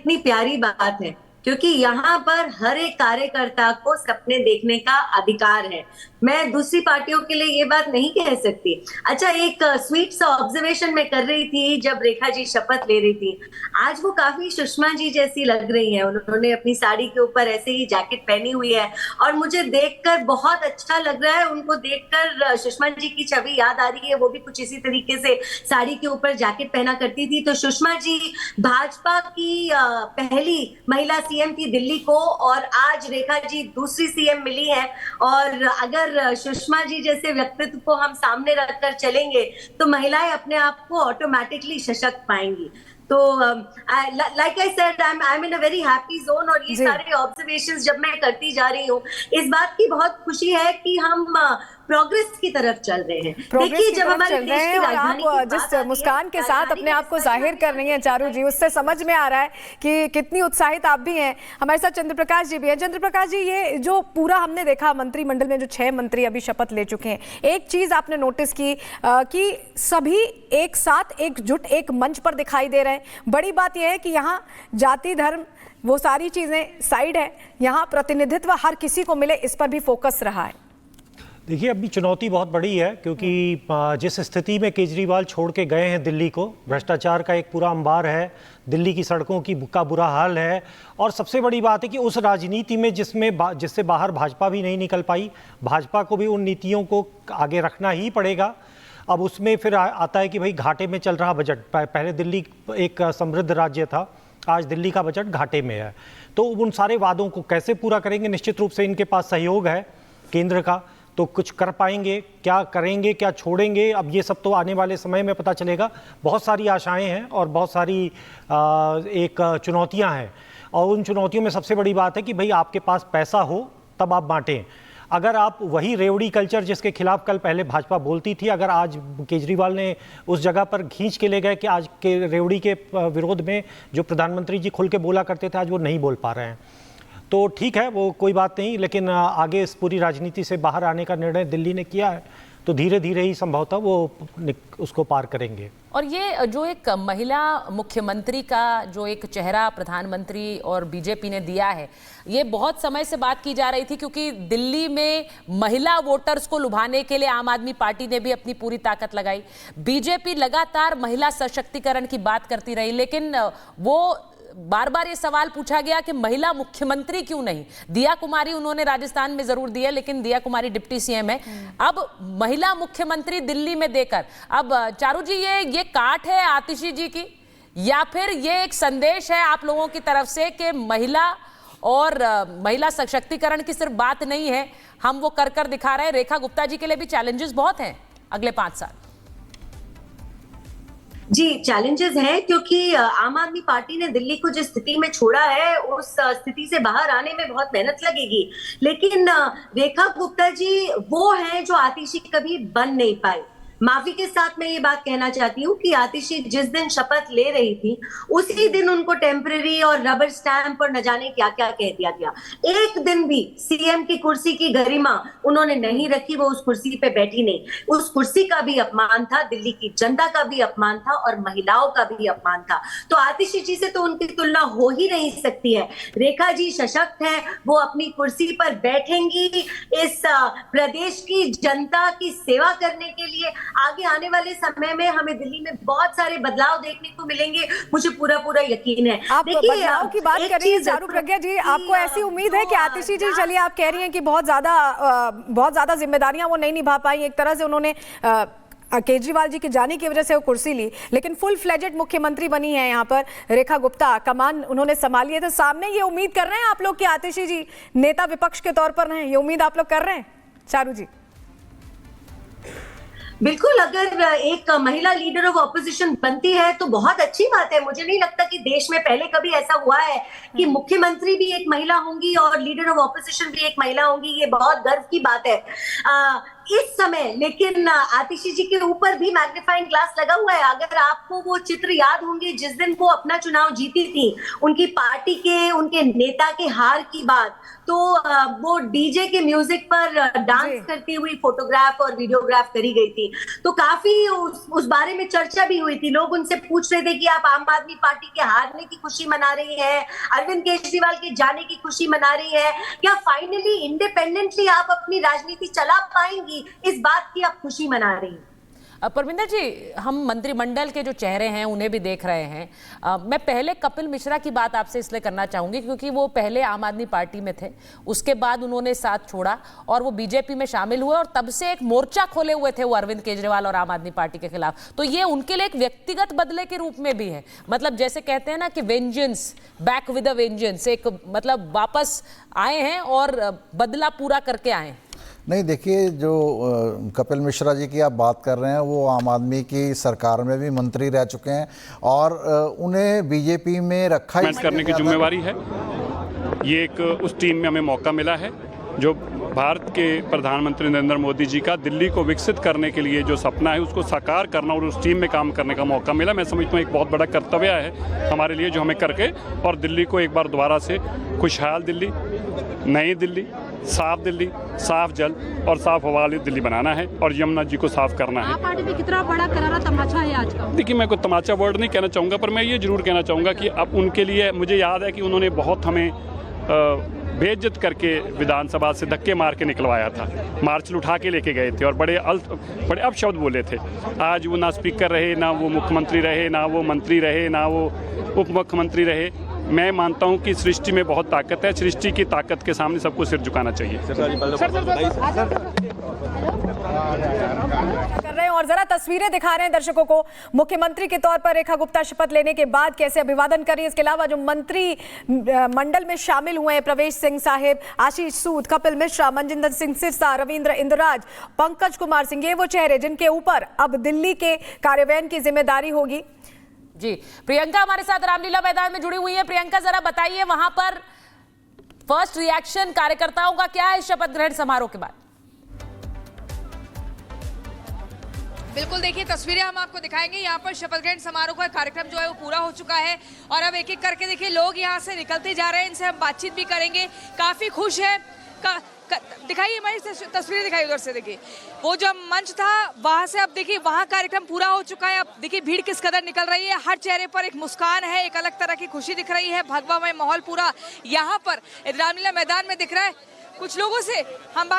कितनी प्यारी बात है, क्योंकि यहाँ पर हर एक कार्यकर्ता को सपने देखने का अधिकार है। मैं दूसरी पार्टियों के लिए ये बात नहीं कह सकती। अच्छा, एक स्वीट सा ऑब्जर्वेशन मैं कर रही थी जब रेखा जी शपथ ले रही थी। आज वो काफी सुषमा जी जैसी लग रही हैं। उन्होंने अपनी साड़ी के ऊपर ऐसे ही जैकेट पहनी हुई है और मुझे देखकर बहुत अच्छा लग रहा है। उनको देखकर सुषमा जी की छवि याद आ रही है। वो भी कुछ इसी तरीके से साड़ी के ऊपर जैकेट पहना करती थी। तो सुषमा जी भाजपा की पहली महिला सीएम थी दिल्ली को, और आज रेखा जी दूसरी सीएम मिली है। और अगर सुषमा जी जैसे व्यक्तित्व को हम सामने रखकर चलेंगे तो महिलाएं अपने आप को ऑटोमेटिकली सशक्त पाएंगी। तो like I said, I am in a very happy zone. और ये सारे ऑब्जर्वेशंस जब मैं करती जा रही हूँ, इस बात की बहुत खुशी है कि हम प्रोग्रेस की तरफ चल रहे हैं। देखिए, जब हमारे देश की राजधानी की बात जिस मुस्कान के साथ अपने आप को जाहिर कर रही हैं चारू जी, उससे समझ में आ रहा है कि कितनी उत्साहित आप भी हैं। हमारे साथ चंद्र प्रकाश जी भी हैं। चंद्र प्रकाश जी, ये जो पूरा हमने देखा मंत्रिमंडल में जो 6 मंत्री अभी शपथ ले चुके हैं, एक चीज आपने नोटिस की कि सभी एक साथ एकजुट एक मंच पर दिखाई दे रहे हैं। बड़ी बात यह है कि यहाँ जाति धर्म वो सारी चीजें साइड है, यहाँ प्रतिनिधित्व हर किसी को मिले, इस पर भी फोकस रहा है। देखिए, अभी चुनौती बहुत बड़ी है, क्योंकि जिस स्थिति में केजरीवाल छोड़ के गए हैं दिल्ली को, भ्रष्टाचार का एक पूरा अंबार है, दिल्ली की सड़कों का बुरा हाल है। और सबसे बड़ी बात है कि उस राजनीति में जिससे बाहर भाजपा भी नहीं निकल पाई, भाजपा को भी उन नीतियों को आगे रखना ही पड़ेगा। अब उसमें फिर आता है कि भाई घाटे में चल रहा बजट। पहले दिल्ली एक समृद्ध राज्य था, आज दिल्ली का बजट घाटे में है। तो उन सारे वादों को कैसे पूरा करेंगे? निश्चित रूप से इनके पास सहयोग है केंद्र का, तो कुछ कर पाएंगे, क्या करेंगे, क्या छोड़ेंगे, अब ये सब तो आने वाले समय में पता चलेगा। बहुत सारी आशाएं हैं और बहुत सारी एक चुनौतियां हैं। और उन चुनौतियों में सबसे बड़ी बात है कि भाई आपके पास पैसा हो तब आप बांटें। अगर आप वही रेवड़ी कल्चर जिसके खिलाफ कल पहले भाजपा बोलती थी, अगर आज केजरीवाल ने उस जगह पर खींच के ले गए कि आज के रेवड़ी के विरोध में जो प्रधानमंत्री जी खुल के बोला करते थे, आज वो नहीं बोल पा रहे हैं, तो ठीक है, वो कोई बात नहीं। लेकिन आगे इस पूरी राजनीति से बाहर आने का निर्णय दिल्ली ने किया है, तो धीरे धीरे ही संभवतः वो उसको पार करेंगे। और ये जो एक महिला मुख्यमंत्री का जो एक चेहरा प्रधानमंत्री और बीजेपी ने दिया है, ये बहुत समय से बात की जा रही थी, क्योंकि दिल्ली में महिला वोटर्स को लुभाने के लिए आम आदमी पार्टी ने भी अपनी पूरी ताकत लगाई। बीजेपी लगातार महिला सशक्तिकरण की बात करती रही, लेकिन वो बार बार ये सवाल पूछा गया कि महिला मुख्यमंत्री क्यों नहीं। दिया कुमारी उन्होंने राजस्थान में जरूर दी है, लेकिन दिया कुमारी डिप्टी सीएम है। अब महिला मुख्यमंत्री दिल्ली में देकर, अब चारू जी ये काट है आतिशी जी की, या फिर ये एक संदेश है आप लोगों की तरफ से कि महिला और महिला सशक्तिकरण की सिर्फ बात नहीं है, हम वो कर दिखा रहे हैं। रेखा गुप्ता जी के लिए भी चैलेंजेस बहुत हैं अगले 5 साल। जी, चैलेंजेस हैं, क्योंकि आम आदमी पार्टी ने दिल्ली को जिस स्थिति में छोड़ा है, उस स्थिति से बाहर आने में बहुत मेहनत लगेगी। लेकिन रेखा गुप्ता जी वो हैं जो आतिशी कभी बन नहीं पाई। माफी के साथ मैं ये बात कहना चाहती हूँ कि आतिशी जिस दिन शपथ ले रही थी, उसी दिन उनको टेम्पररी और रबर स्टैंप और न जाने क्या क्या कह दिया गया। एक दिन भी सीएम की कुर्सी की गरिमा उन्होंने नहीं रखी, वो उस कुर्सी पे बैठी नहीं। उस कुर्सी का भी अपमान था, दिल्ली की जनता का भी अपमान था और महिलाओं का भी अपमान था। तो आतिशी जी से तो उनकी तुलना हो ही नहीं सकती है। रेखा जी सशक्त है, वो अपनी कुर्सी पर बैठेंगी इस प्रदेश की जनता की सेवा करने के लिए। आगे आने वाले समय में हमें दिल्ली में बहुत सारे बदलाव देखने को मिलेंगे, मुझे पूरा यकीन है। आप बदलाव की बात कर रही हैं चारू प्रज्ञा जी, आपको ऐसी उम्मीद है कि आतिशी जी, चलिए आप कह रही हैं कि बहुत ज्यादा जिम्मेदारियां वो नहीं निभा पाई, एक तरह से उन्होंने केजरीवाल जी के जाने की वजह से वो कुर्सी ली, लेकिन फुल फ्लेजेड मुख्यमंत्री बनी है यहाँ पर रेखा गुप्ता, कमान उन्होंने संभाली है। तो सामने ये उम्मीद कर रहे हैं आप लोग कि आतिशी जी नेता विपक्ष के तौर पर रहें, ये उम्मीद आप लोग कर रहे हैं चारू जी? बिल्कुल, अगर एक महिला लीडर ऑफ ऑपोजिशन बनती है तो बहुत अच्छी बात है। मुझे नहीं लगता कि देश में पहले कभी ऐसा हुआ है कि मुख्यमंत्री भी एक महिला होंगी और लीडर ऑफ ऑपोजिशन भी एक महिला होंगी। ये बहुत गर्व की बात है। इस समय लेकिन आतिशी जी के ऊपर भी मैग्नीफाइंग ग्लास लगा हुआ है। अगर आपको वो चित्र याद होंगे जिस दिन वो अपना चुनाव जीती थी, उनकी पार्टी के उनके नेता के हार की बात, तो वो डीजे के म्यूजिक पर डांस करती हुई फोटोग्राफ और वीडियोग्राफ करी गई थी। तो काफी उस बारे में चर्चा भी हुई थी। लोग उनसे पूछ रहे थे कि आप आम आदमी पार्टी के हारने की खुशी मना रही हैं, अरविंद केजरीवाल के जाने की खुशी मना रही है, क्या फाइनली इंडिपेंडेंटली आप अपनी राजनीति चला पाएंगी, इस बात की आप खुशी मना रही हैं? परमिंदर जी, हम मंत्रिमंडल के जो चेहरे हैं उन्हें भी देख रहे हैं। मैं पहले कपिल मिश्रा की बात आपसे इसलिए करना चाहूंगी क्योंकि वो पहले आम आदमी पार्टी में थे, उसके बाद उन्होंने साथ छोड़ा और वो बीजेपी में शामिल हुए और तब से एक मोर्चा खोले हुए थे वो अरविंद केजरीवाल और आम आदमी पार्टी के खिलाफ। तो ये उनके लिए एक व्यक्तिगत बदले के रूप में भी है, मतलब जैसे कहते हैं ना कि vengeance, back with a vengeance, एक मतलब वापस आए हैं और बदला पूरा करके आए हैं। नहीं, देखिए, जो कपिल मिश्रा जी की आप बात कर रहे हैं वो आम आदमी की सरकार में भी मंत्री रह चुके हैं और उन्हें बीजेपी में रखा ही करने की जिम्मेवारी है। ये एक उस टीम में हमें मौका मिला है जो भारत के प्रधानमंत्री नरेंद्र मोदी जी का दिल्ली को विकसित करने के लिए जो सपना है उसको साकार करना और उस टीम में काम करने का मौका मिला। मैं समझता हूँ एक बहुत बड़ा कर्तव्य है हमारे लिए जो हमें करके और दिल्ली को एक बार दोबारा से खुशहाल दिल्ली, नई दिल्ली, साफ दिल्ली, साफ जल और साफ हवा वाली दिल्ली बनाना है और यमुना जी को साफ करना है। पार्टी में कितना बड़ा करारा तमाचा है आज का? देखिए, मैं कोई तमाचा वर्ड नहीं कहना चाहूँगा, पर मैं ये जरूर कहना चाहूँगा कि अब उनके लिए मुझे याद है कि उन्होंने बहुत हमें बेइज्जत करके विधानसभा से धक्के मार के निकलवाया था, मार्च उठा के लेके गए थे और बड़े अपशब्द बोले थे। आज वो ना स्पीकर रहे, ना वो मुख्यमंत्री रहे, ना वो मंत्री रहे, ना वो उप मुख्यमंत्री रहे। मैं मानता हूं कि सृष्टि में बहुत ताकत है, सृष्टि की ताकत के सामने सबको सिर झुकाना चाहिए। कर रहे हैं और जरा तस्वीरें दिखा रहे हैं दर्शकों को। मुख्यमंत्री के तौर पर रेखा गुप्ता शपथ लेने के बाद कैसे अभिवादन करें, इसके अलावा जो मंत्री मंडल में शामिल हुए हैं, प्रवेश सिंह साहिब, आशीष सूद, कपिल मिश्रा, मनजिंदर सिंह सिरसा, रविंद्र इंद्रराज, पंकज कुमार सिंह, ये वो चेहरे जिनके ऊपर अब दिल्ली के कार्यान्वयन की जिम्मेदारी होगी। जी, प्रियंका हमारे साथ रामलीला मैदान में जुड़ी हुई है। प्रियंका, जरा बताइए वहां पर फर्स्ट रिएक्शन कार्यकर्ताओं का क्या है शपथ ग्रहण समारोह के बाद? बिल्कुल, देखिए तस्वीरें हम आपको दिखाएंगे। यहाँ पर शपथ ग्रहण समारोह का कार्यक्रम जो है वो पूरा हो चुका है और अब एक एक करके देखिए लोग यहाँ से निकलते जा रहे हैं। इनसे हम बातचीत भी करेंगे, काफी खुश है। दिखाइए हमारी तस्वीरें, दिखाइए उधर से। देखिए वो जो मंच था वहां से अब देखिए वहां कार्यक्रम पूरा हो चुका है। अब देखिए भीड़ किस कदर निकल रही है, हर चेहरे पर एक मुस्कान है, एक अलग तरह की खुशी दिख रही है। भगवामय माहौल पूरा यहाँ पर रामलीला मैदान में दिख रहा है। कुछ लोगों से हम